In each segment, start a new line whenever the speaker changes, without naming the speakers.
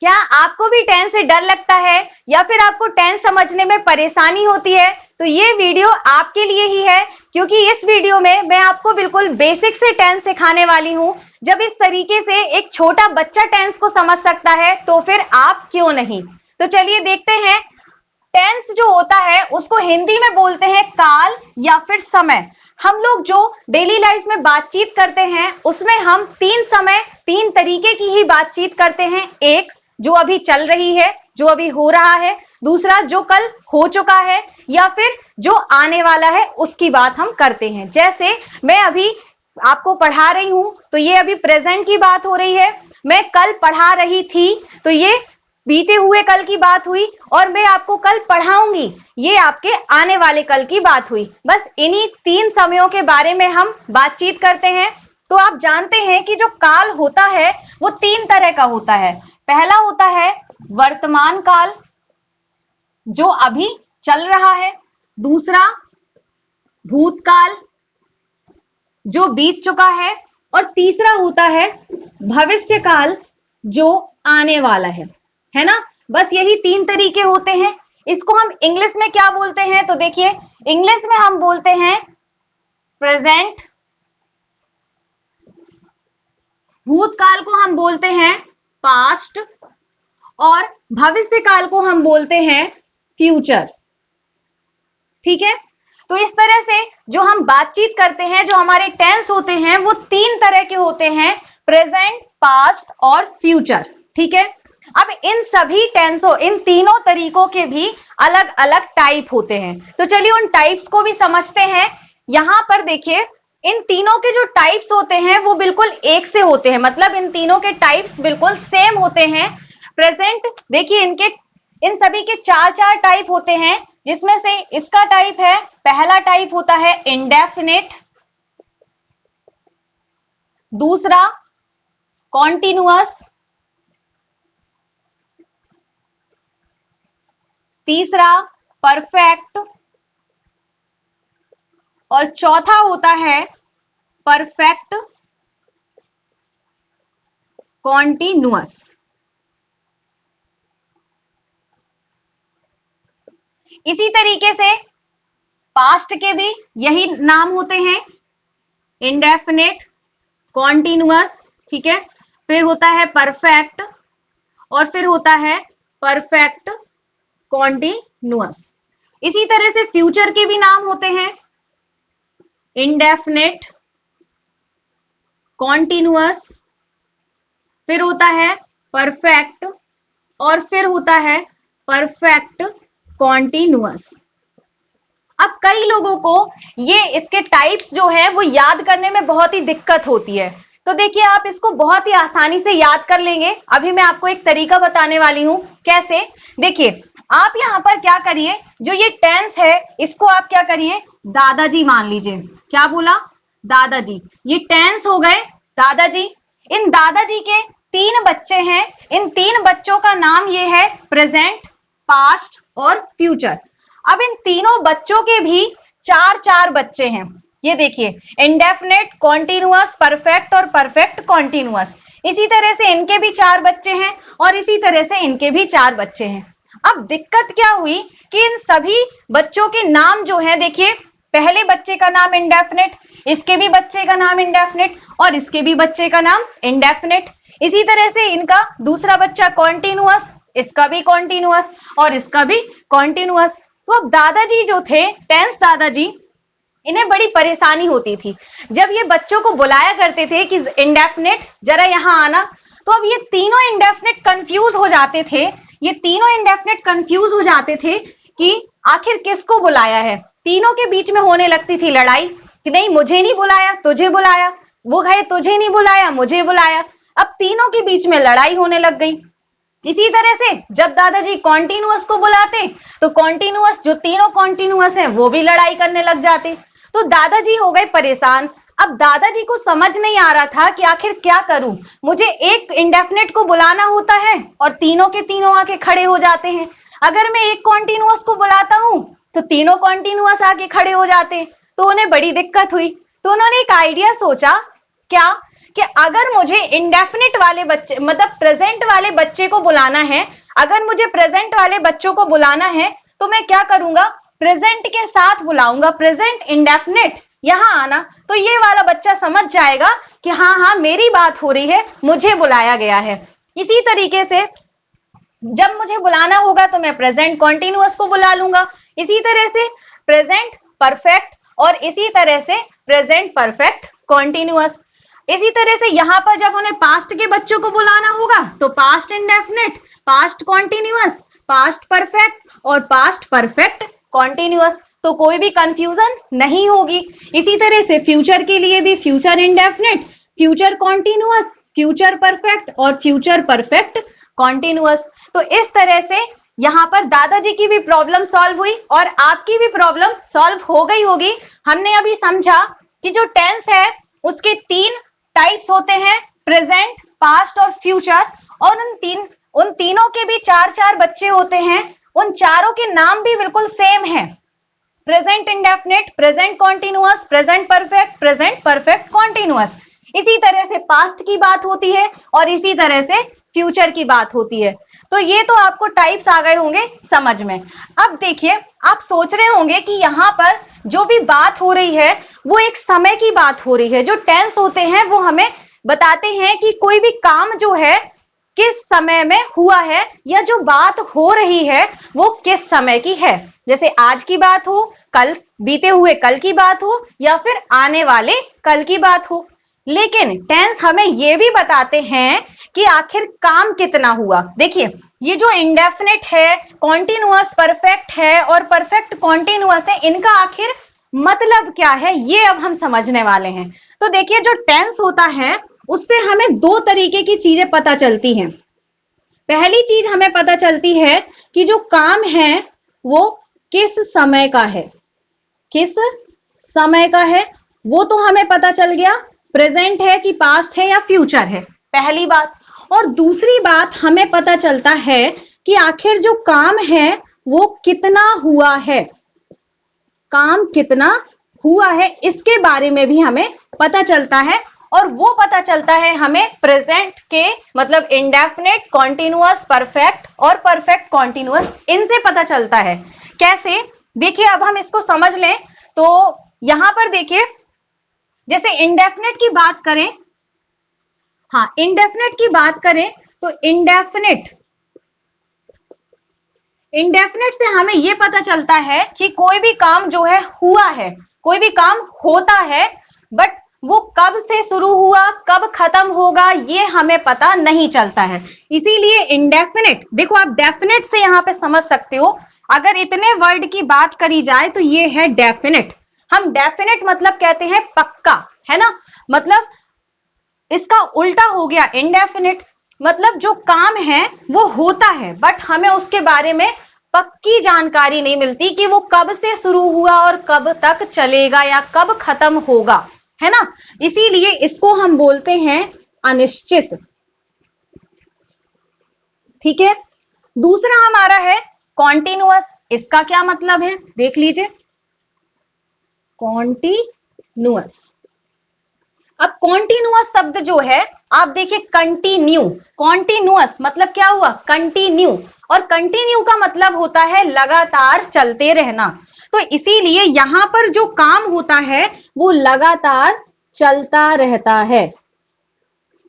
क्या आपको भी टेंस से डर लगता है या फिर आपको टेंस समझने में परेशानी होती है? तो ये वीडियो आपके लिए ही है, क्योंकि इस वीडियो में मैं आपको बिल्कुल बेसिक से टेंस सिखाने वाली हूं। जब इस तरीके से एक छोटा बच्चा टेंस को समझ सकता है तो फिर आप क्यों नहीं। तो चलिए देखते हैं। टेंस जो होता है उसको हिंदी में बोलते हैं काल या फिर समय। हम लोग जो डेली लाइफ में बातचीत करते हैं उसमें हम तीन समय, तीन तरीके की ही बातचीत करते हैं। एक जो अभी चल रही है, जो अभी हो रहा है। दूसरा जो कल हो चुका है, या फिर जो आने वाला है उसकी बात हम करते हैं। जैसे मैं अभी आपको पढ़ा रही हूं तो ये अभी प्रेजेंट की बात हो रही है। मैं कल पढ़ा रही थी तो ये बीते हुए कल की बात हुई, और मैं आपको कल पढ़ाऊंगी ये आपके आने वाले कल की बात हुई। बस इन्हीं तीन समयों के बारे में हम बातचीत करते हैं। तो आप जानते हैं कि जो काल होता है वो तीन तरह का होता है। पहला होता है वर्तमान काल, जो अभी चल रहा है। दूसरा भूतकाल, जो बीत चुका है। और तीसरा होता है भविष्य काल, जो आने वाला है ना। बस यही तीन तरीके होते हैं। इसको हम इंग्लिश में क्या बोलते हैं? तो देखिए, इंग्लिश में हम बोलते हैं प्रेजेंट, भूतकाल को हम बोलते हैं पास्ट, और भविष्य काल को हम बोलते हैं फ्यूचर। ठीक है, तो इस तरह से जो हम बातचीत करते हैं, जो हमारे टेंस होते हैं वो तीन तरह के होते हैं, प्रेजेंट, पास्ट और फ्यूचर। ठीक है, अब इन सभी टेंसों, इन तीनों तरीकों के भी अलग अलग टाइप होते हैं। तो चलिए उन टाइप्स को भी समझते हैं। यहां पर देखिए, इन तीनों के जो टाइप्स होते हैं वो बिल्कुल एक से होते हैं, मतलब इन तीनों के टाइप्स बिल्कुल सेम होते हैं। प्रेजेंट देखिए, इनके इन सभी के चार चार टाइप होते हैं, जिसमें से इसका टाइप है, पहला टाइप होता है इंडेफिनिट, दूसरा कॉन्टिन्यूअस, तीसरा परफेक्ट, और चौथा होता है परफेक्ट कॉन्टिन्यूअस। इसी तरीके से पास्ट के भी यही नाम होते हैं, इंडेफिनिट, कॉन्टिन्यूअस, ठीक है, फिर होता है परफेक्ट, और फिर होता है परफेक्ट कॉन्टिन्यूअस। इसी तरह से फ्यूचर के भी नाम होते हैं, इंडेफिनिट, कॉन्टिन्यूअस, फिर होता है परफेक्ट, और फिर होता है परफेक्ट कॉन्टिन्यूअस। अब कई लोगों को ये इसके टाइप्स जो है वो याद करने में बहुत ही दिक्कत होती है। तो देखिए, आप इसको बहुत ही आसानी से याद कर लेंगे। अभी मैं आपको एक तरीका बताने वाली हूं कैसे। देखिए, आप यहां पर क्या करिए, जो ये टेंस है इसको आप क्या करिए, दादाजी मान लीजिए। क्या बोला? दादाजी। ये टेंस हो गए दादाजी। इन दादाजी के तीन बच्चे हैं। इन तीन बच्चों का नाम ये है प्रेजेंट, पास्ट और फ्यूचर। अब इन तीनों बच्चों के भी चार चार बच्चे हैं। ये देखिए, इंडेफिनिट, कॉन्टिन्यूअस, परफेक्ट और परफेक्ट कॉन्टिन्यूअस। इसी तरह से इनके भी चार बच्चे हैं, और इसी तरह से इनके भी चार बच्चे हैं। अब दिक्कत क्या हुई कि इन सभी बच्चों के नाम जो है, देखिए, पहले बच्चे का नाम इंडेफिनिट, इसके भी बच्चे का नाम इंडेफिनिट, और इसके भी बच्चे का नाम इंडेफिनिट। इसी तरह से इनका दूसरा बच्चा कॉन्टिन्यूअस, इसका भी कॉन्टिन्यूअस, और इसका भी कॉन्टिन्यूअस। तो अब दादाजी जो थे, टेंस दादाजी, इन्हें बड़ी परेशानी होती थी जब ये बच्चों को बुलाया करते थे कि इंडेफिनिट जरा यहां आना। तो अब ये तीनों इंडेफिनिट कंफ्यूज हो जाते थे। ये तीनों इंडेफिनिट कंफ्यूज हो जाते थे कि आखिर किसको बुलाया है। तीनों के बीच में होने लगती थी लड़ाई कि नहीं, मुझे नहीं बुलाया, तुझे बुलाया, वो कहे तुझे नहीं बुलाया, मुझे बुलाया। अब तीनों के बीच में लड़ाई होने लग गई। इसी तरह से जब दादाजी कॉन्टिन्यूअस को बुलाते तो कॉन्टिन्यूअस, जो तीनों कॉन्टिन्यूअस हैं, वो भी लड़ाई करने लग जाते। तो दादाजी हो गए परेशान। अब दादाजी को समझ नहीं आ रहा था कि आखिर क्या करूं। मुझे एक इंडेफिनिट को बुलाना होता है और तीनों के तीनों आके खड़े हो जाते हैं। अगर मैं एक कॉन्टिन्यूअस को बुलाता हूं तो तीनों कॉन्टिन्यूअस आके खड़े हो जाते। तो उन्हें बड़ी दिक्कत हुई। तो उन्होंने एक आइडिया सोचा, क्या कि अगर मुझे इंडेफिनिट वाले बच्चे मतलब प्रेजेंट वाले बच्चे को बुलाना है, अगर मुझे प्रेजेंट वाले बच्चों को बुलाना है तो मैं क्या करूंगा, प्रेजेंट के साथ बुलाऊंगा, प्रेजेंट इंडेफिनिट यहां आना, तो ये वाला बच्चा समझ जाएगा कि हाँ हाँ मेरी बात हो रही है, मुझे बुलाया गया है। इसी तरीके से जब मुझे बुलाना होगा तो मैं प्रेजेंट कॉन्टिन्यूअस को बुला लूंगा, इसी तरह से प्रेजेंट परफेक्ट और इसी तरह से प्रेजेंट परफेक्ट कॉन्टिन्यूअस। इसी तरह से यहां पर जब उन्हें पास्ट के बच्चों को बुलाना होगा तो past indefinite, past continuous, past perfect और पास्ट परफेक्ट कॉन्टिन्यूअस, तो कोई भी कंफ्यूजन नहीं होगी। इसी तरह से फ्यूचर के लिए भी future indefinite, future continuous, future perfect और फ्यूचर परफेक्ट कॉन्टिन्यूअस। तो इस तरह से यहां पर दादाजी की भी प्रॉब्लम सॉल्व हुई और आपकी भी प्रॉब्लम सॉल्व हो गई होगी। हमने अभी समझा कि जो टेंस है उसके 3 टाइप्स होते हैं, प्रेजेंट, पास्ट और फ्यूचर, और उन तीनों के भी 4-4 बच्चे होते हैं, उन चारों के नाम भी बिल्कुल सेम है, present indefinite, present continuous, present perfect, present perfect continuous. इसी तरह से पास्ट की बात होती है और इसी तरह से फ्यूचर की बात होती है। तो ये तो आपको टाइप्स आ गए होंगे समझ में। अब देखिए, आप सोच रहे होंगे कि यहां पर जो भी बात हो रही है वो एक समय की बात हो रही है। जो टेंस होते हैं वो हमें बताते हैं कि कोई भी काम जो है किस समय में हुआ है, या जो बात हो रही है वो किस समय की है। जैसे आज की बात हो, कल बीते हुए कल की बात हो, या फिर आने वाले कल की बात हो। लेकिन टेंस हमें यह भी बताते हैं कि आखिर काम कितना हुआ। देखिए, ये जो इंडेफिनिट है, कॉन्टिन्यूअस परफेक्ट है और परफेक्ट कॉन्टिन्यूअस है, इनका आखिर मतलब क्या है ये अब हम समझने वाले हैं। तो देखिए, जो टेंस होता है उससे हमें 2 तरीके की चीजें पता चलती हैं। पहली चीज हमें पता चलती है कि जो काम है वो किस समय का है, किस समय का है, वो तो हमें पता चल गया, प्रेजेंट है कि पास्ट है या फ्यूचर है, पहली बात। और दूसरी बात हमें पता चलता है कि आखिर जो काम है वो कितना हुआ है, काम कितना हुआ है, इसके बारे में भी हमें पता चलता है। और वो पता चलता है हमें प्रेजेंट के मतलब इंडेफिनिट, कॉन्टिन्यूअस, परफेक्ट और परफेक्ट कॉन्टिन्यूअस, इनसे पता चलता है। कैसे, देखिए अब हम इसको समझ लें। तो यहां पर देखिए, जैसे इंडेफिनिट की बात करें, हाँ इंडेफिनिट की बात करें तो इंडेफिनिट से हमें यह पता चलता है कि कोई भी काम जो है हुआ है, कोई भी काम होता है, बट वो कब से शुरू हुआ कब खत्म होगा ये हमें पता नहीं चलता है। इसीलिए इंडेफिनिट, देखो आप डेफिनेट से यहां पे समझ सकते हो, अगर इतने वर्ड की बात करी जाए तो ये है डेफिनेट। हम डेफिनेट मतलब कहते हैं पक्का, है ना, मतलब इसका उल्टा हो गया इंडेफिनिट, मतलब जो काम है वो होता है बट हमें उसके बारे में पक्की जानकारी नहीं मिलती कि वो कब से शुरू हुआ और कब तक चलेगा या कब खत्म होगा, है ना। इसीलिए इसको हम बोलते हैं अनिश्चित। ठीक है, दूसरा हमारा है कॉन्टिन्यूअस। इसका क्या मतलब है देख लीजिए, कॉन्टिन्यूअस। अब कॉन्टिन्यूअस शब्द जो है, आप देखिए कंटिन्यू, कॉन्टिन्यूअस मतलब क्या हुआ, कंटिन्यू, और कंटिन्यू का मतलब होता है लगातार चलते रहना। तो इसीलिए यहां पर जो काम होता है वो लगातार चलता रहता है,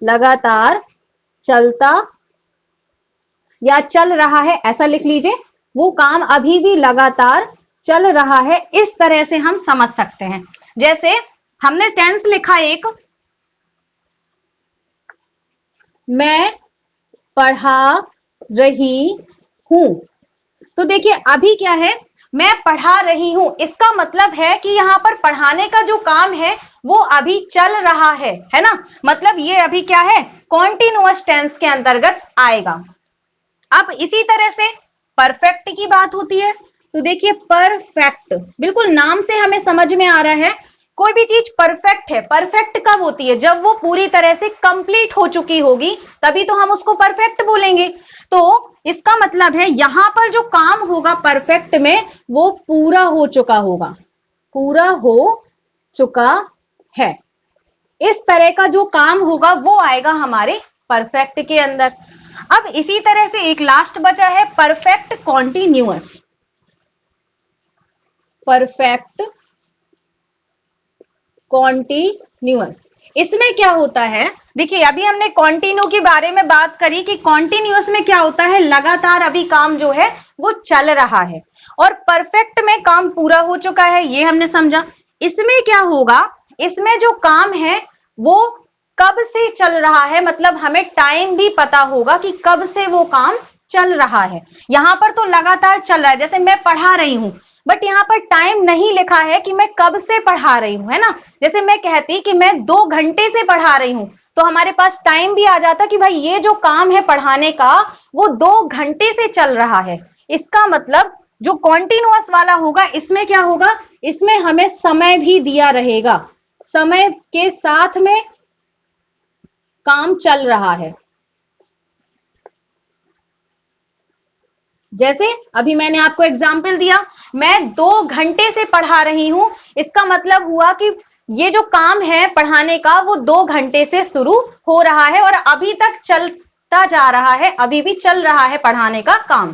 लगातार चलता या चल रहा है, ऐसा लिख लीजिए, वो काम अभी भी लगातार चल रहा है। इस तरह से हम समझ सकते हैं। जैसे हमने टेंस लिखा एक, मैं पढ़ा रही हूं, तो देखिए अभी क्या है, मैं पढ़ा रही हूं, इसका मतलब है कि यहां पर पढ़ाने का जो काम है वो अभी चल रहा है ना, मतलब ये अभी क्या है, कॉन्टिन्यूअस टेंस के अंतर्गत आएगा। अब इसी तरह से परफेक्ट की बात होती है, तो देखिए परफेक्ट, बिल्कुल नाम से हमें समझ में आ रहा है कोई भी चीज परफेक्ट है। परफेक्ट कब होती है, जब वो पूरी तरह से कंप्लीट हो चुकी होगी, तभी तो हम उसको परफेक्ट बोलेंगे। तो इसका मतलब है यहां पर जो काम होगा परफेक्ट में वो पूरा हो चुका होगा, पूरा हो चुका है। इस तरह का जो काम होगा वो आएगा हमारे परफेक्ट के अंदर। अब इसी तरह से एक लास्ट बचा है परफेक्ट कॉन्टिन्यूअस। परफेक्ट कॉन्टिन्यूअस, इसमें क्या होता है, देखिए अभी हमने कॉन्टिन्यू के बारे में बात करी कि कॉन्टिन्यूअस में क्या होता है, लगातार अभी काम जो है वो चल रहा है, और परफेक्ट में काम पूरा हो चुका है, ये हमने समझा। इसमें क्या होगा, इसमें जो काम है वो कब से चल रहा है, मतलब हमें टाइम भी पता होगा कि कब से वो काम चल रहा है। यहां पर तो लगातार चल रहा है, जैसे मैं पढ़ा रही हूं, बट यहाँ पर टाइम नहीं लिखा है कि मैं कब से पढ़ा रही हूं, है ना। जैसे मैं कहती कि मैं 2 घंटे से पढ़ा रही हूं, तो हमारे पास टाइम भी आ जाता कि भाई ये जो काम है पढ़ाने का वो 2 घंटे से चल रहा है। इसका मतलब जो कॉन्टिन्यूअस वाला होगा इसमें क्या होगा, इसमें हमें समय भी दिया रहेगा, समय के साथ में काम चल रहा है। जैसे अभी मैंने आपको एग्जाम्पल दिया, मैं 2 घंटे से पढ़ा रही हूं, इसका मतलब हुआ कि ये जो काम है पढ़ाने का वो 2 घंटे से शुरू हो रहा है और अभी तक चलता जा रहा है, अभी भी चल रहा है पढ़ाने का काम।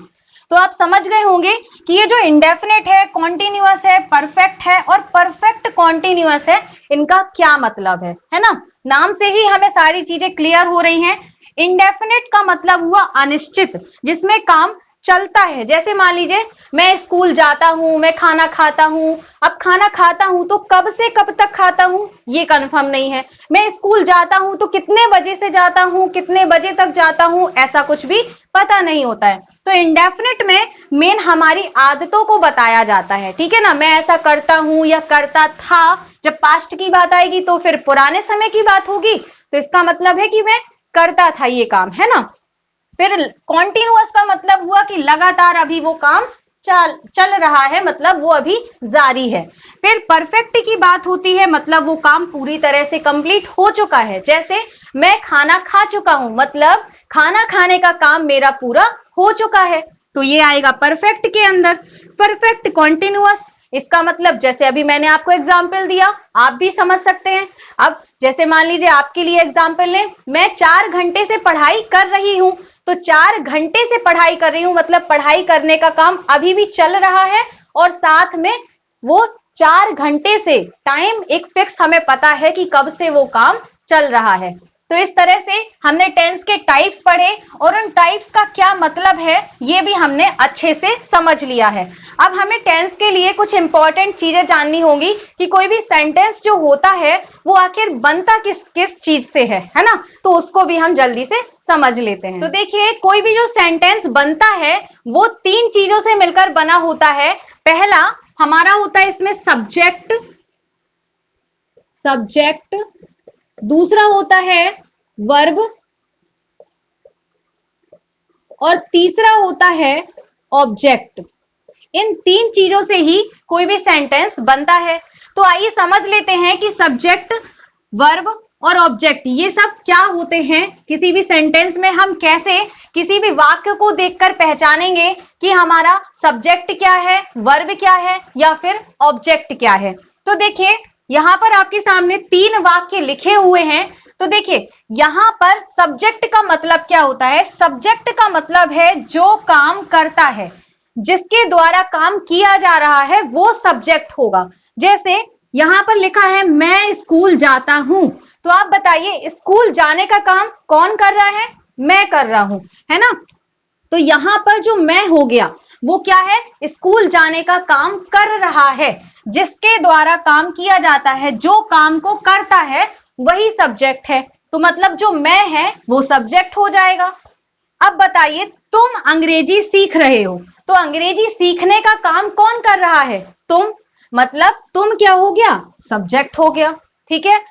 तो आप समझ गए होंगे कि ये जो इंडेफिनेट है, कॉन्टिन्यूअस है, परफेक्ट है और परफेक्ट कॉन्टिन्यूअस है, इनका क्या मतलब है ना। नाम से ही हमें सारी चीजें क्लियर हो रही हैं। इंडेफिनेट का मतलब हुआ अनिश्चित, जिसमें काम चलता है। जैसे मान लीजिए मैं स्कूल जाता हूं, मैं खाना खाता हूं, अब खाना खाता हूं तो कब से कब तक खाता हूं ये कंफर्म नहीं है। मैं स्कूल जाता हूं तो कितने बजे से जाता हूं, कितने बजे तक जाता हूं, ऐसा कुछ भी पता नहीं होता है। तो इंडेफिनिट में मेन हमारी आदतों को बताया जाता है, ठीक है ना। मैं ऐसा करता हूं या करता था, जब पास्ट की बात आएगी तो फिर पुराने समय की बात होगी, तो इसका मतलब है कि मैं करता था ये काम, है ना। फिर कॉन्टिन्यूअस का मतलब हुआ कि लगातार अभी वो काम चल रहा है, मतलब वो अभी जारी है। फिर परफेक्ट की बात होती है, मतलब वो काम पूरी तरह से कंप्लीट हो चुका है। जैसे मैं खाना खा चुका हूं, मतलब खाना खाने का काम मेरा पूरा हो चुका है, तो ये आएगा परफेक्ट के अंदर। परफेक्ट कॉन्टिन्यूअस, इसका मतलब जैसे अभी मैंने आपको एग्जाम्पल दिया, आप भी समझ सकते हैं। अब जैसे मान लीजिए आपके लिए एग्जाम्पल लें, मैं 4 घंटे से पढ़ाई कर रही हूं, तो 4 घंटे से पढ़ाई कर रही हूं, मतलब पढ़ाई करने का काम अभी भी चल रहा है, और साथ में वो 4 घंटे से टाइम एक फिक्स हमें पता है कि कब से वो काम चल रहा है। तो इस तरह से हमने टेंस के टाइप्स पढ़े और उन टाइप्स का क्या मतलब है ये भी हमने अच्छे से समझ लिया है। अब हमें टेंस के लिए कुछ इंपॉर्टेंट चीजें जाननी होंगी कि कोई भी सेंटेंस जो होता है वो आखिर बनता किस किस चीज से है ना। तो उसको भी हम जल्दी से समझ लेते हैं। तो देखिए कोई भी जो सेंटेंस बनता है वो 3 चीजों से मिलकर बना होता है। पहला हमारा होता है इसमें सब्जेक्ट, दूसरा होता है वर्ब, और तीसरा होता है ऑब्जेक्ट। इन 3 चीजों से ही कोई भी सेंटेंस बनता है। तो आइए समझ लेते हैं कि सब्जेक्ट, वर्ब और ऑब्जेक्ट ये सब क्या होते हैं। किसी भी सेंटेंस में हम कैसे किसी भी वाक्य को देखकर पहचानेंगे कि हमारा सब्जेक्ट क्या है, वर्ब क्या है या फिर ऑब्जेक्ट क्या है। तो देखिए यहां पर आपके सामने 3 वाक्य लिखे हुए हैं। तो देखिए यहां पर सब्जेक्ट का मतलब क्या होता है, सब्जेक्ट का मतलब है जो काम करता है, जिसके द्वारा काम किया जा रहा है वो सब्जेक्ट होगा। जैसे यहां पर लिखा है मैं स्कूल जाता हूं, तो आप बताइए स्कूल जाने का काम कौन कर रहा है, मैं कर रहा हूं, है ना। तो यहां पर जो मैं हो गया वो क्या है, स्कूल जाने का काम कर रहा है, जिसके द्वारा काम किया जाता है, जो काम को करता है वही सब्जेक्ट है। तो मतलब जो मैं है वो सब्जेक्ट हो जाएगा। अब बताइए तुम अंग्रेजी सीख रहे हो, तो अंग्रेजी सीखने का काम कौन कर रहा है, तुम, मतलब तुम क्या हो गया, सब्जेक्ट हो गया, ठीक है।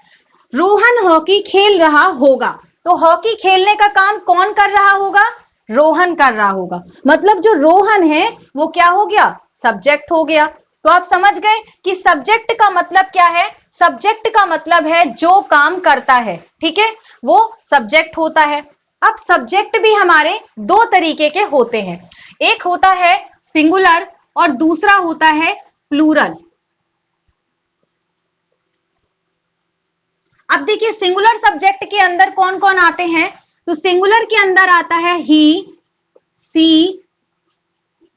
रोहन हॉकी खेल रहा होगा, तो हॉकी खेलने का काम कौन कर रहा होगा, रोहन कर रहा होगा, मतलब जो रोहन है वो क्या हो गया, सब्जेक्ट हो गया। तो आप समझ गए कि सब्जेक्ट का मतलब क्या है, सब्जेक्ट का मतलब है जो काम करता है, ठीक है, वो सब्जेक्ट होता है। अब सब्जेक्ट भी हमारे 2 तरीके के होते हैं, एक होता है सिंगुलर और दूसरा होता है प्लूरल। अब देखिए सिंगुलर सब्जेक्ट के अंदर कौन कौन आते हैं, तो सिंगुलर के अंदर आता है ही, सी,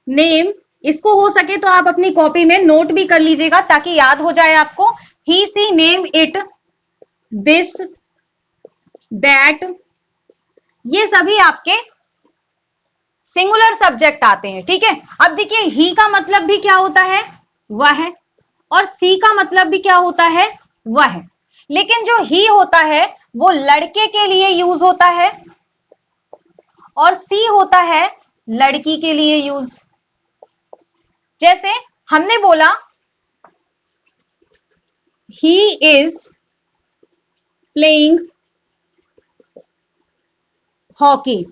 नेम। इसको हो सके तो आप अपनी कॉपी में नोट भी कर लीजिएगा ताकि याद हो जाए आपको। ही, she, name, it, this, that, ये सभी आपके सिंगुलर सब्जेक्ट आते हैं। ठीक है, अब देखिए ही का मतलब भी क्या होता है, वह, और सी का मतलब भी क्या होता है, वह। लेकिन जो ही होता है वो लड़के के लिए यूज होता है और सी होता है लड़की के लिए यूज। जैसे हमने बोला ही इज प्लेइंग हॉकी,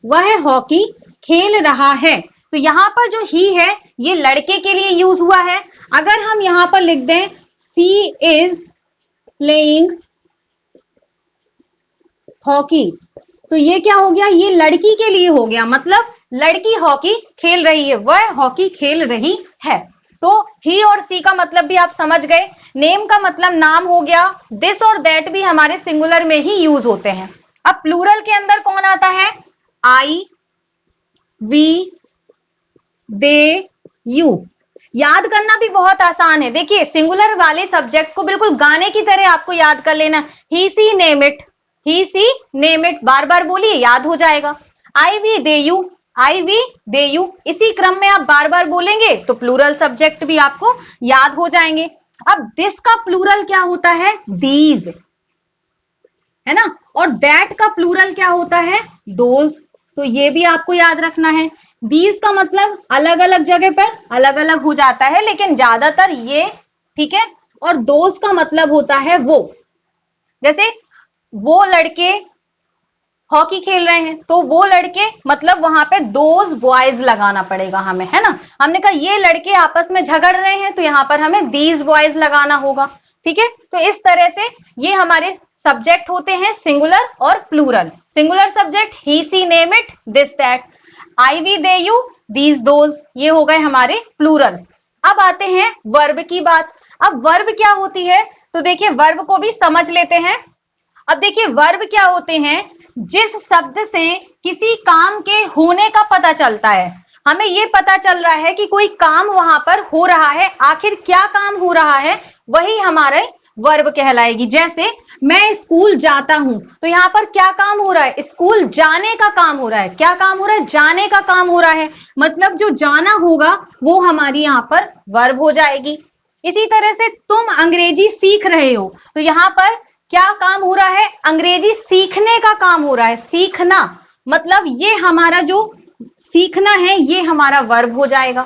वह हॉकी खेल रहा है। तो यहां पर जो ही है ये लड़के के लिए यूज हुआ है। अगर हम यहां पर लिख दें सी इज प्लेइंग हॉकी, तो ये क्या हो गया, ये लड़की के लिए हो गया, मतलब लड़की हॉकी खेल रही है, वह हॉकी खेल रही है। तो ही और सी का मतलब भी आप समझ गए। नेम का मतलब नाम हो गया। दिस और दैट भी हमारे सिंगुलर में ही यूज होते हैं। अब प्लूरल के अंदर कौन आता है, आई, वी, दे, यू। याद करना भी बहुत आसान है। देखिए सिंगुलर वाले सब्जेक्ट को बिल्कुल गाने की तरह आपको याद कर लेना। He, she, name it, he, she, name it, बार बार बोलिए, याद हो जाएगा। I, we, they, you, I, we, they, you, इसी क्रम में आप बार बार बोलेंगे तो प्लूरल सब्जेक्ट भी आपको याद हो जाएंगे। अब दिस का प्लूरल क्या होता है, दीज, है ना, और दैट का प्लूरल क्या होता है, दोज। तो ये भी आपको याद रखना है। दीज का मतलब अलग अलग जगह पर अलग अलग हो जाता है, लेकिन ज्यादातर ये, ठीक है। और दोज का मतलब होता है वो। जैसे वो लड़के हॉकी खेल रहे हैं तो वो लड़के मतलब वहां पे दोज बॉयज लगाना पड़ेगा हमें, है ना। हमने कहा ये लड़के आपस में झगड़ रहे हैं तो यहां पर हमें दीज बॉयज लगाना होगा। ठीक है, तो इस तरह से ये हमारे सब्जेक्ट होते हैं सिंगुलर और plural. Singular subject he, she, name it, this, that, I, we, they, you, these, those, ये हो गए हमारे प्लूरल। अब आते हैं वर्ब की बात। अब वर्ब क्या होती है, तो देखिए वर्ब को भी समझ लेते हैं। अब देखिए वर्ब क्या होते हैं, जिस शब्द से किसी काम के होने का पता चलता है। हमें ये पता चल रहा है कि कोई काम वहां पर हो रहा है, आखिर क्या काम हो रहा है, वही हमारे वर्ब कहलाएगी। जैसे मैं स्कूल जाता हूं, तो यहां पर क्या काम हो रहा है, स्कूल जाने का काम हो रहा है। क्या काम हो रहा है, जाने का काम हो रहा है, मतलब जो जाना होगा वो हमारी यहां पर वर्ब हो जाएगी। इसी तरह से तुम अंग्रेजी सीख रहे हो, तो यहां पर क्या काम हो रहा है, अंग्रेजी सीखने का काम हो रहा है। सीखना मतलब ये हमारा जो सीखना है ये हमारा वर्ब हो जाएगा।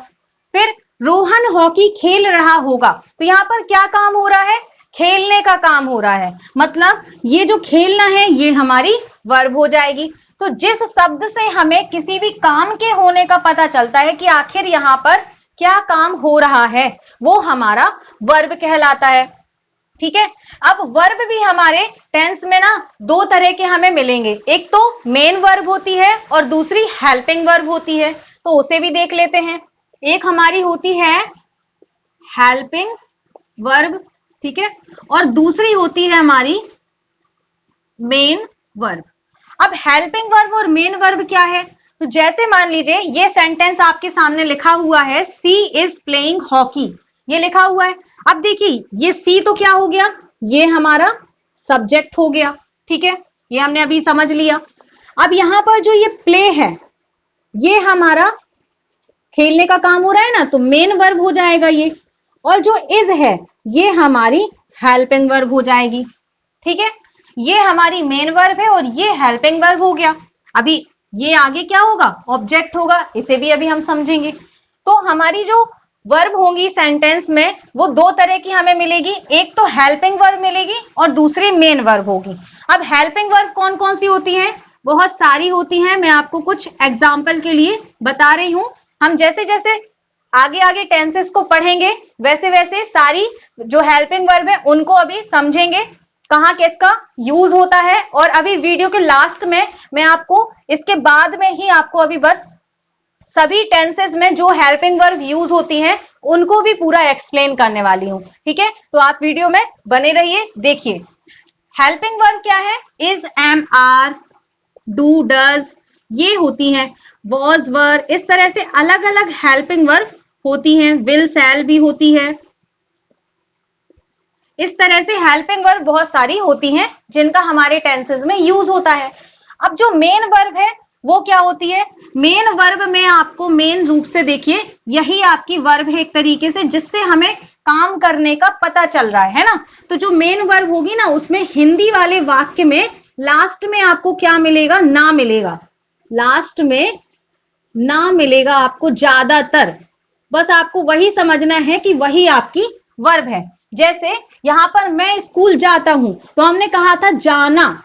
फिर रोहन हॉकी खेल रहा होगा, तो यहां पर क्या काम हो रहा है, खेलने का काम हो रहा है, मतलब ये जो खेलना है ये हमारी वर्ब हो जाएगी। तो जिस शब्द से हमें किसी भी काम के होने का पता चलता है कि आखिर यहां पर क्या काम हो रहा है, वो हमारा वर्ब कहलाता है। ठीक है, अब वर्ब भी हमारे टेंस में ना दो तरह के हमें मिलेंगे। एक तो मेन वर्ब होती है और दूसरी हेल्पिंग वर्ब होती है, तो उसे भी देख लेते हैं। एक हमारी होती है हेल्पिंग वर्ब, ठीक है, और दूसरी होती है हमारी मेन वर्ब। अब हेल्पिंग वर्ब और मेन वर्ब क्या है, तो जैसे मान लीजिए ये सेंटेंस आपके सामने लिखा हुआ है, सी इज प्लेइंग हॉकी, ये लिखा हुआ है। अब देखिए ये सी तो क्या हो गया, ये हमारा सब्जेक्ट हो गया। ठीक है, ये हमने अभी समझ लिया। अब यहां पर जो ये प्ले है ये हमारा खेलने का काम हो रहा है ना, तो मेन वर्ब हो जाएगा ये। और जो इज है ये हमारी हेल्पिंग वर्ब हो जाएगी। ठीक है, ये हमारी मेन वर्ब है और ये हेल्पिंग वर्ब हो गया। अभी ये आगे क्या होगा, ऑब्जेक्ट होगा, इसे भी अभी हम समझेंगे। तो हमारी जो वर्ब होंगी सेंटेंस में वो दो तरह की हमें मिलेगी, एक तो हेल्पिंग वर्ब मिलेगी और दूसरी मेन वर्ब होगी। अब हेल्पिंग वर्ब कौन कौन सी होती है, बहुत सारी होती हैं, मैं आपको कुछ एग्जाम्पल के लिए बता रही हूं। हम जैसे जैसे आगे आगे टेंसेस को पढ़ेंगे वैसे वैसे सारी जो हेल्पिंग वर्ब है उनको अभी समझेंगे, कहाँ किसका यूज होता है। और अभी वीडियो के लास्ट में मैं आपको इसके बाद में ही आपको अभी बस सभी टेंसेस में जो हेल्पिंग वर्ब यूज होती हैं उनको भी पूरा एक्सप्लेन करने वाली हूं। ठीक है, तो आप वीडियो में बने रहिए, देखिए। हेल्पिंग वर्ब क्या है? Is, am, are, do, does, ये होती हैं। वॉज, वर, इस तरह से अलग अलग हेल्पिंग वर्ब होती हैं। विल, शैल भी होती है। इस तरह से हेल्पिंग वर्ब बहुत सारी होती हैं जिनका हमारे टेंसेस में यूज होता है। अब जो मेन वर्ब है वो क्या होती है? मेन वर्ब में आपको मेन रूप से देखिए यही आपकी वर्ब है एक तरीके से, जिससे हमें काम करने का पता चल रहा है ना। तो जो मेन वर्ब होगी ना उसमें हिंदी वाले वाक्य में लास्ट में आपको क्या मिलेगा? ना मिलेगा। लास्ट में ना मिलेगा आपको ज्यादातर। बस आपको वही समझना है कि वही आपकी वर्ब है। जैसे यहां पर मैं स्कूल जाता हूं तो हमने कहा था जाना।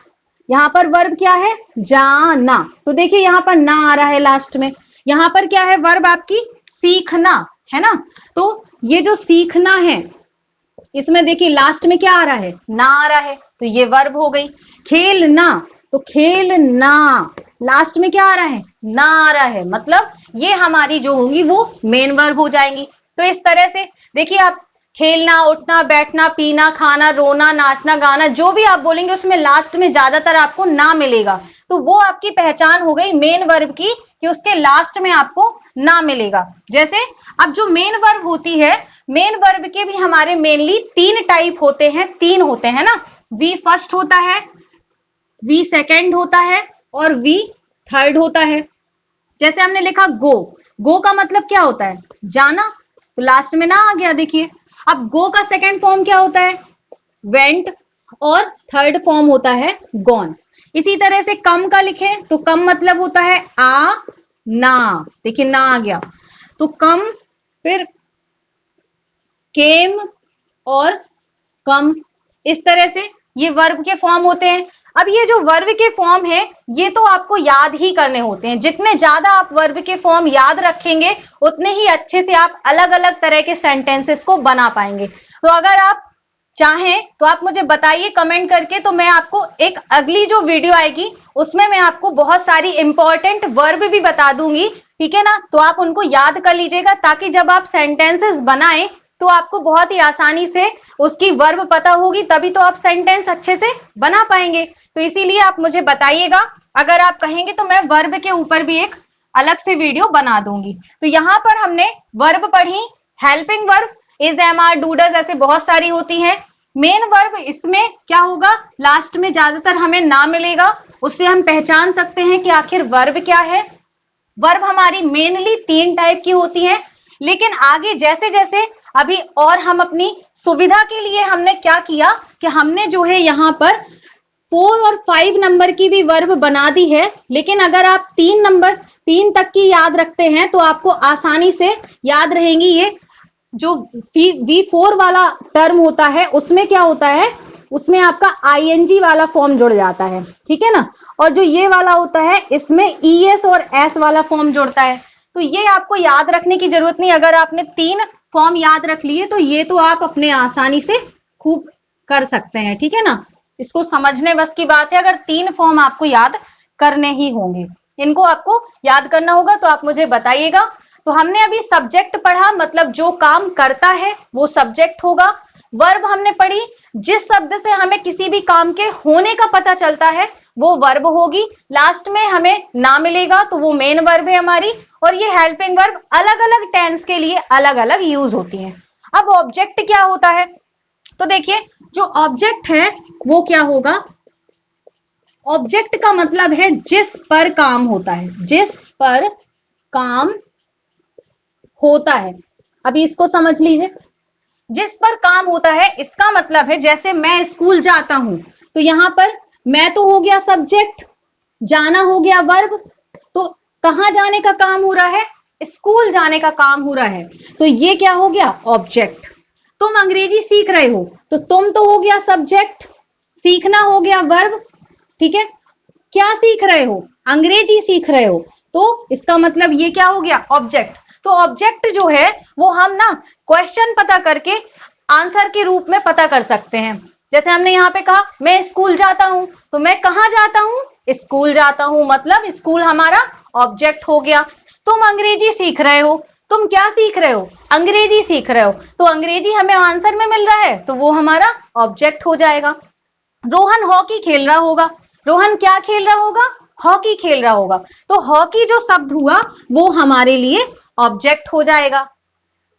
यहां पर वर्ब क्या है? जाना। तो देखिए यहां पर ना आ रहा है लास्ट में। यहां पर क्या है वर्ब आपकी? सीखना, है ना। तो ये जो सीखना है इसमें देखिए लास्ट में क्या आ रहा है? ना आ रहा है, तो ये वर्ब हो गई। खेलना, तो खेलना लास्ट में क्या आ रहा है? ना आ रहा है, मतलब ये हमारी जो होंगी वो मेन वर्ब हो जाएंगी। तो इस तरह से देखिए आप खेलना, उठना, बैठना, पीना, खाना, रोना, नाचना, गाना, जो भी आप बोलेंगे उसमें लास्ट में ज्यादातर आपको ना मिलेगा। तो वो आपकी पहचान हो गई मेन वर्ब की कि उसके लास्ट में आपको ना मिलेगा। जैसे अब जो मेन वर्ब होती है, मेन वर्ब के भी हमारे मेनली तीन टाइप होते हैं, तीन होते हैं ना। वी फर्स्ट होता है, वी सेकेंड होता है और वी थर्ड होता है। जैसे हमने लिखा गो, गो का मतलब क्या होता है? जाना, तो लास्ट में ना आ गया देखिए। अब गो का सेकेंड फॉर्म क्या होता है? वेंट, और थर्ड फॉर्म होता है गॉन। इसी तरह से कम का लिखे तो कम मतलब होता है आ ना, देखिए ना आ गया तो कम, फिर केम और कम। इस तरह से ये वर्ब के फॉर्म होते हैं। अब ये जो वर्ब के फॉर्म है ये तो आपको याद ही करने होते हैं। जितने ज्यादा आप वर्ब के फॉर्म याद रखेंगे उतने ही अच्छे से आप अलग अलग तरह के सेंटेंसेस को बना पाएंगे। तो अगर आप चाहें तो आप मुझे बताइए कमेंट करके, तो मैं आपको एक अगली जो वीडियो आएगी उसमें मैं आपको बहुत सारी इंपॉर्टेंट वर्ब भी बता दूंगी, ठीक है ना। तो आप उनको याद कर लीजिएगा ताकि जब आप सेंटेंसेस बनाएं तो आपको बहुत ही आसानी से उसकी वर्ब पता होगी, तभी तो आप सेंटेंस अच्छे से बना पाएंगे। तो इसीलिए आप मुझे बताइएगा, अगर आप कहेंगे तो मैं वर्ब के ऊपर भी एक अलग से वीडियो बना दूंगी। तो यहां पर हमने वर्ब पढ़ी, helping verb is, am, are, do, does, ऐसे बहुत सारी होती हैं। मेन वर्ब इसमें क्या होगा? लास्ट में ज्यादातर हमें ना मिलेगा, उससे हम पहचान सकते हैं कि आखिर वर्ब क्या है। वर्ब हमारी मेनली तीन टाइप की होती हैं, लेकिन आगे जैसे जैसे अभी और हम अपनी सुविधा के लिए हमने क्या किया कि हमने जो है यहाँ पर 4 और 5 नंबर की भी वर्ब बना दी है। लेकिन अगर आप 3 तक की याद रखते हैं तो आपको आसानी से याद रहेंगी। ये जो V4 वाला टर्म होता है उसमें क्या होता है? उसमें आपका ING वाला फॉर्म जुड़ जाता है, ठीक है ना। और जो ये वाला होता है इसमें ES और S वाला फॉर्म जुड़ता है। तो ये आपको याद रखने की जरूरत नहीं। अगर आपने 3 फॉर्म याद रख लिए तो ये तो आप अपने आसानी से खूब कर सकते हैं, ठीक है ना। इसको समझने बस की बात है। अगर 3 फॉर्म आपको याद करने ही होंगे, इनको आपको याद करना होगा, तो आप मुझे बताइएगा। तो हमने अभी सब्जेक्ट पढ़ा, मतलब जो काम करता है वो सब्जेक्ट होगा। वर्ब हमने पढ़ी, जिस शब्द से हमें किसी भी काम के होने का पता चलता है वो वर्ब होगी। लास्ट में हमें ना मिलेगा तो वो मेन वर्ब है हमारी। और ये हेल्पिंग वर्ब अलग अलग टेंस के लिए अलग अलग यूज होती हैं। अब ऑब्जेक्ट क्या होता है? तो देखिए जो ऑब्जेक्ट है वो क्या होगा? ऑब्जेक्ट का मतलब है जिस पर काम होता है, जिस पर काम होता है। अभी इसको समझ लीजिए, जिस पर काम होता है इसका मतलब है जैसे मैं स्कूल जाता हूं तो यहां पर मैं तो हो गया सब्जेक्ट, जाना हो गया वर्ब। तो कहां जाने का काम हो रहा है? स्कूल जाने का काम हो रहा है, तो ये क्या हो गया? ऑब्जेक्ट। तुम अंग्रेजी सीख रहे हो तो तुम तो हो गया सब्जेक्ट, सीखना हो गया वर्ब, ठीक है। क्या सीख रहे हो? अंग्रेजी सीख रहे हो, तो इसका मतलब ये क्या हो गया? ऑब्जेक्ट। तो ऑब्जेक्ट जो है वो हम ना क्वेश्चन पता करके आंसर के रूप में पता कर सकते हैं। जैसे हमने यहाँ पे कहा मैं स्कूल जाता हूं, तो मैं कहां जाता हूं? स्कूल जाता हूं, मतलब स्कूल हमारा ऑब्जेक्ट हो गया। तुम अंग्रेजी सीख रहे हो, तुम क्या सीख रहे हो? अंग्रेजी सीख रहे हो, तो अंग्रेजी हमें आंसर में मिल रहा है तो वो हमारा ऑब्जेक्ट हो जाएगा। रोहन हॉकी खेल रहा होगा। रोहन क्या खेल रहा होगा? हॉकी खेल रहा होगा। तो हॉकी जो शब्द हुआ वो हमारे लिए ऑब्जेक्ट हो जाएगा।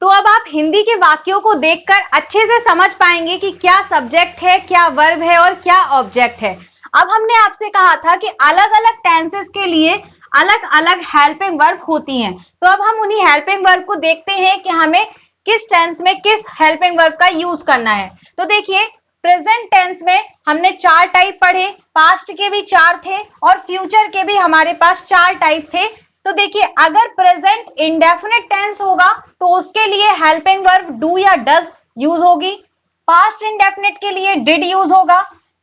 तो अब आप हिंदी के वाक्यों को देखकर अच्छे से समझ पाएंगे कि क्या सब्जेक्ट है, क्या वर्ब है और क्या ऑब्जेक्ट है। अब हमने आपसे कहा था कि अलग अलग टेंसेस के लिए अलग अलग हेल्पिंग वर्ब होती हैं। तो अब हम उन्हीं हेल्पिंग वर्ब को देखते हैं कि हमें किस टेंस में किस हेल्पिंग वर्ब का यूज करना है। तो देखिए, प्रेजेंट टेंस में हमने 4 टाइप पढ़े, पास्ट के भी 4 थे और फ्यूचर के भी हमारे पास 4 टाइप थे। तो देखिए, अगर प्रेजेंट इंडेफिनिट टेंस होगा तो उसके लिए हेल्पिंग वर्ब डू या डज यूज होगी। पास्ट इंडेफिनिट के लिए डिड यूज होगा।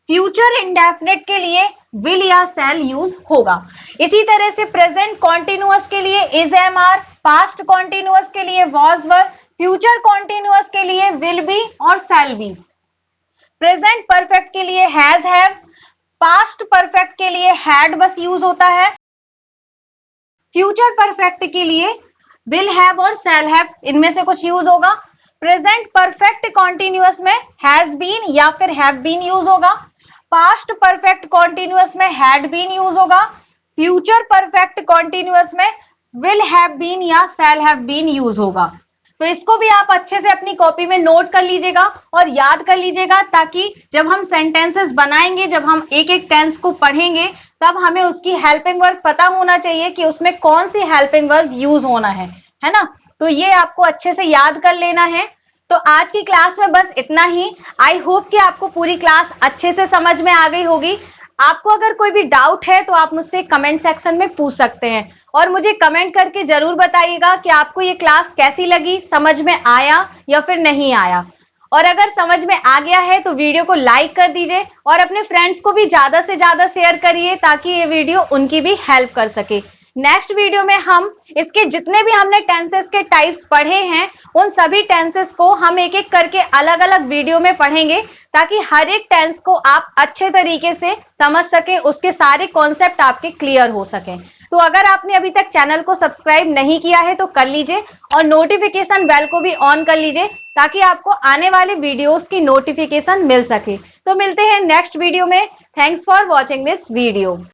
फ्यूचर इंडेफिनिट के लिए विल या शैल यूज होगा। इसी तरह से प्रेजेंट कॉन्टिन्यूअस के लिए is am are, past continuous के लिए वॉज वर, फ्यूचर कॉन्टिन्यूअस के लिए विल बी और शैल बी। प्रेजेंट परफेक्ट के लिए हैज हैव, पास्ट परफेक्ट के लिए हैड बस यूज होता है। फ्यूचर परफेक्ट के लिए विल हैव और शैल हैव इनमें से कुछ यूज होगा। प्रेजेंट परफेक्ट कॉन्टिन्यूअस में हैज बीन या फिर हैव बीन यूज होगा। पास्ट परफेक्ट कॉन्टिन्यूअस में हैड बीन यूज होगा। फ्यूचर परफेक्ट कॉन्टिन्यूअस में विल हैव बीन या शैल हैव बीन यूज होगा। तो इसको भी आप अच्छे से अपनी कॉपी में नोट कर लीजिएगा और याद कर लीजिएगा, ताकि जब हम सेंटेंसेस बनाएंगे, जब हम एक एक टेंस को पढ़ेंगे, तब हमें उसकी हेल्पिंग वर्ब पता होना चाहिए कि उसमें कौन सी हेल्पिंग वर्ब यूज होना है ना। तो ये आपको अच्छे से याद कर लेना है। तो आज की क्लास में बस इतना ही। आई होप कि आपको पूरी क्लास अच्छे से समझ में आ गई होगी। आपको अगर कोई भी डाउट है तो आप मुझसे कमेंट सेक्शन में पूछ सकते हैं और मुझे कमेंट करके जरूर बताइएगा कि आपको ये क्लास कैसी लगी, समझ में आया या फिर नहीं आया। और अगर समझ में आ गया है तो वीडियो को लाइक कर दीजिए और अपने फ्रेंड्स को भी ज्यादा से ज्यादा शेयर करिए, ताकि ये वीडियो उनकी भी हेल्प कर सके। नेक्स्ट वीडियो में हम इसके जितने भी हमने टेंसेस के टाइप्स पढ़े हैं, उन सभी टेंसेस को हम एक एक करके अलग अलग वीडियो में पढ़ेंगे, ताकि हर एक टेंस को आप अच्छे तरीके से समझ सके, उसके सारे कॉन्सेप्ट आपके क्लियर हो सके। तो अगर आपने अभी तक चैनल को सब्सक्राइब नहीं किया है तो कर लीजिए और नोटिफिकेशन बेल को भी ऑन कर लीजिए, ताकि आपको आने वाले वीडियोस की नोटिफिकेशन मिल सके। तो मिलते हैं नेक्स्ट वीडियो में। Thanks for watching this video.